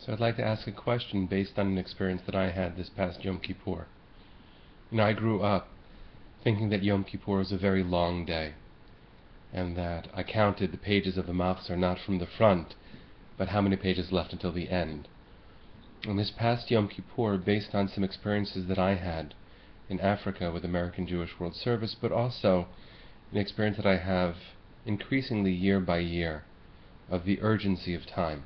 So I'd like to ask a question based on an experience that I had this past Yom Kippur. I grew up thinking that Yom Kippur was a very long day, and that I counted the pages of the Machzor not from the front, but how many pages left until the end. And this past Yom Kippur, based on some experiences that I had in Africa with American Jewish World Service, but also an experience that I have increasingly year by year of the urgency of time.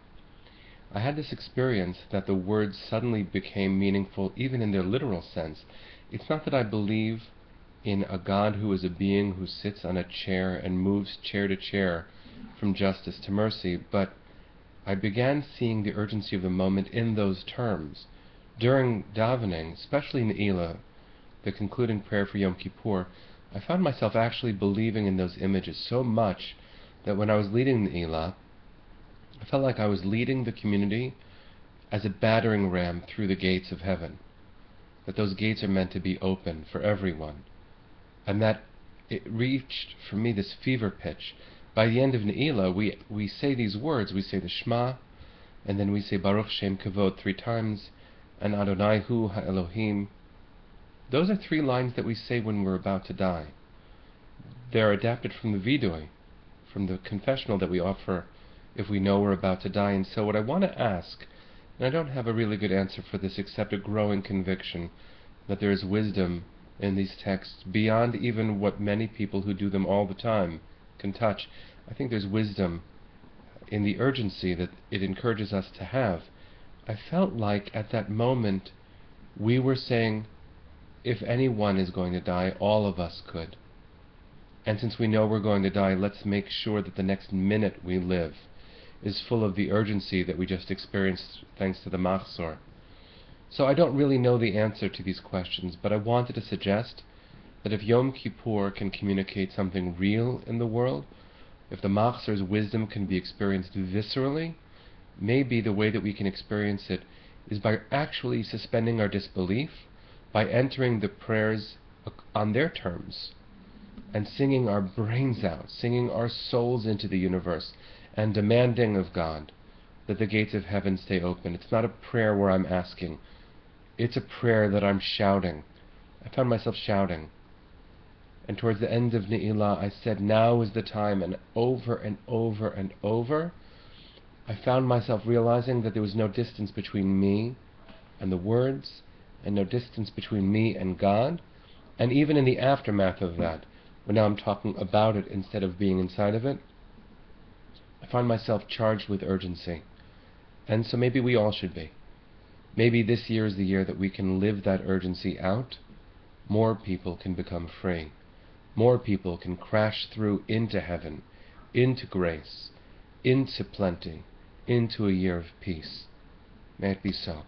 I had this experience that the words suddenly became meaningful even in their literal sense. It's not that I believe in a God who is a being who sits on a chair and moves chair to chair from justice to mercy, but I began seeing the urgency of the moment in those terms. During davening, especially in Ne'ilah, the concluding prayer for Yom Kippur, I found myself actually believing in those images so much that when I was leading Ne'ilah, I felt like I was leading the community as a battering ram through the gates of heaven, that those gates are meant to be open for everyone, and that it reached for me this fever pitch. By the end of Ne'ilah, we say these words, we say the Shema, and then we say Baruch Shem Kavod 3 times, and Adonai Hu HaElohim. Those are 3 lines that we say when we're about to die. They're adapted from the Vidui, from the confessional that we offer if we know we're about to die. And so what I want to ask, and I don't have a really good answer for this except a growing conviction that there is wisdom in these texts beyond even what many people who do them all the time can touch. I think there's wisdom in the urgency that it encourages us to have. I felt like at that moment we were saying, if anyone is going to die, all of us could. And since we know we're going to die, let's make sure that the next minute we live is full of the urgency that we just experienced thanks to the Machzor. So I don't really know the answer to these questions, but I wanted to suggest that if Yom Kippur can communicate something real in the world, if the Machzor's wisdom can be experienced viscerally, maybe the way that we can experience it is by actually suspending our disbelief, by entering the prayers on their terms, and singing our brains out, singing our souls into the universe, and demanding of God that the gates of heaven stay open. It's not a prayer where I'm asking. It's a prayer that I'm shouting. I found myself shouting. And towards the end of Ne'ilah, I said, now is the time, and over and over and over, I found myself realizing that there was no distance between me and the words, and no distance between me and God. And even in the aftermath of that, when now I'm talking about it instead of being inside of it, I find myself charged with urgency. And so maybe we all should be. Maybe this year is the year that we can live that urgency out. More people can become free. More people can crash through into heaven, into grace, into plenty, into a year of peace. May it be so.